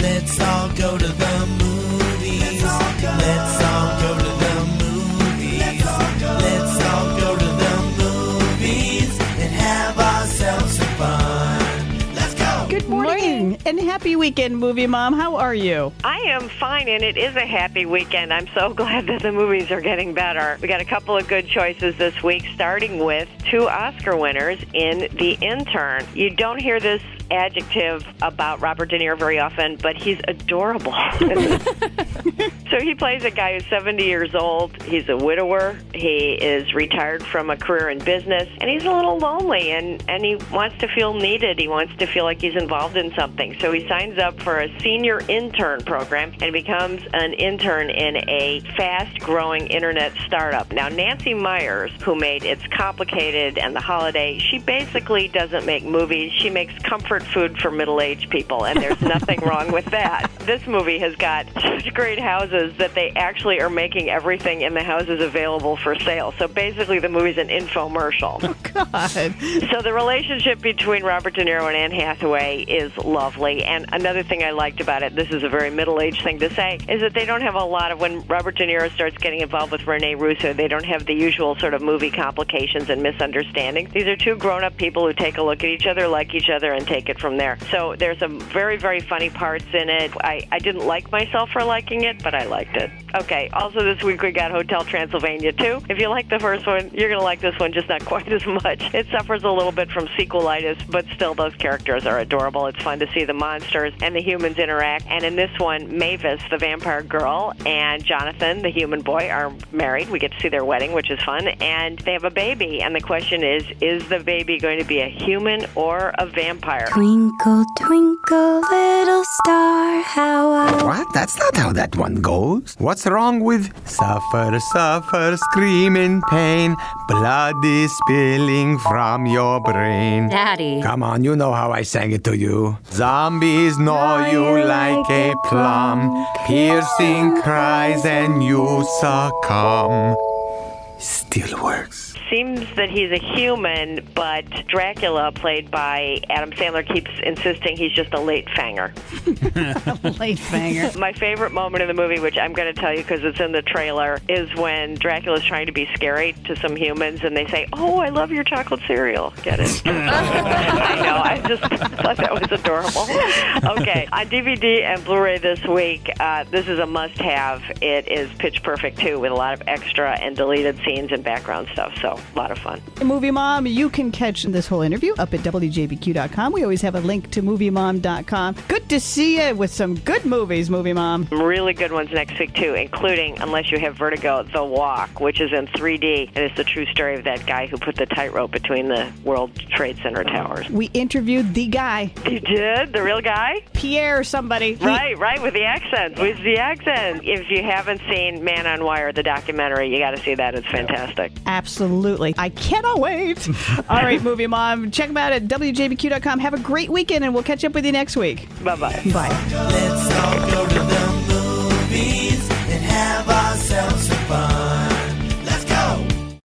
Let's all go to the movies. Let's all go to the movies. Let's all go to the movies and have ourselves some fun. Let's go. Good morning and happy weekend, Movie Mom. How are you? I am fine, and it is a happy weekend. I'm so glad that the movies are getting better. We got a couple of good choices this week, starting with 2 Oscar winners in The Intern. You don't hear this adjective about Robert De Niro very often, but he's adorable. So he plays a guy who's 70 years old. He's a widower. He is retired from a career in business, and he's a little lonely, and he wants to feel needed. He wants to feel like he's involved in something. So he signs up for a senior intern program and becomes an intern in a fast-growing internet startup. Now, Nancy Meyers, who made It's Complicated and The Holiday, she basically doesn't make movies. She makes comfort food for middle-aged people, and there's nothing wrong with that. This movie has got such great houses that they actually are making everything in the houses available for sale. So basically the movie's an infomercial. Oh, God. So the relationship between Robert De Niro and Anne Hathaway is lovely. And another thing I liked about it, this is a very middle-aged thing to say, is that they don't have a lot of, when Robert De Niro starts getting involved with Rene Russo, they don't have the usual sort of movie complications and misunderstandings. These are 2 grown-up people who take a look at each other, like each other, and take it from there. So there's some very, very funny parts in it. I didn't like myself for liking it, but I liked it. Okay, also this week we got Hotel Transylvania 2. If you like the first one, you're going to like this one, just not quite as much. It suffers a little bit from sequelitis, but still those characters are adorable. It's fun to see the monsters and the humans interact. And in this one, Mavis, the vampire girl, and Jonathan, the human boy, are married. We get to see their wedding, which is fun. And they have a baby. And the question is the baby going to be a human or a vampire? Twinkle, twinkle, little star, how I... What? That's not how that one goes. What's wrong with suffer, suffer, scream in pain, blood is spilling from your brain? Daddy. Come on, you know how I sang it to you. Zombies gnaw you like a plum, piercing cries and you succumb. Still works. Seems that he's a human, but Dracula, played by Adam Sandler, keeps insisting he's just a late fanger. Late fanger. My favorite moment in the movie, which I'm going to tell you because it's in the trailer, is when Dracula's trying to be scary to some humans, and they say, "Oh, I love your chocolate cereal." Get it? I know. I just thought that was adorable. Okay, on DVD and Blu-ray this week, this is a must-have. It is Pitch Perfect 2 with a lot of extra and deleted scenes and background stuff, so a lot of fun. Movie Mom, you can catch this whole interview up at WJBQ.com. We always have a link to MovieMom.com. Good to see you with some good movies, Movie Mom. Really good ones next week, too, including, unless you have vertigo, The Walk, which is in 3D, and it's the true story of that guy who put the tightrope between the World Trade Center towers. We interviewed the guy. You did? The real guy? Pierre somebody. Right, with the accent. With the accent. If you haven't seen Man on Wire, the documentary, you got to see that. It's fantastic. Absolutely. I cannot wait. All right, Movie Mom. Check them out at WJBQ.com. Have a great weekend, and we'll catch up with you next week. Bye-bye. Bye. Let's all go to the movies.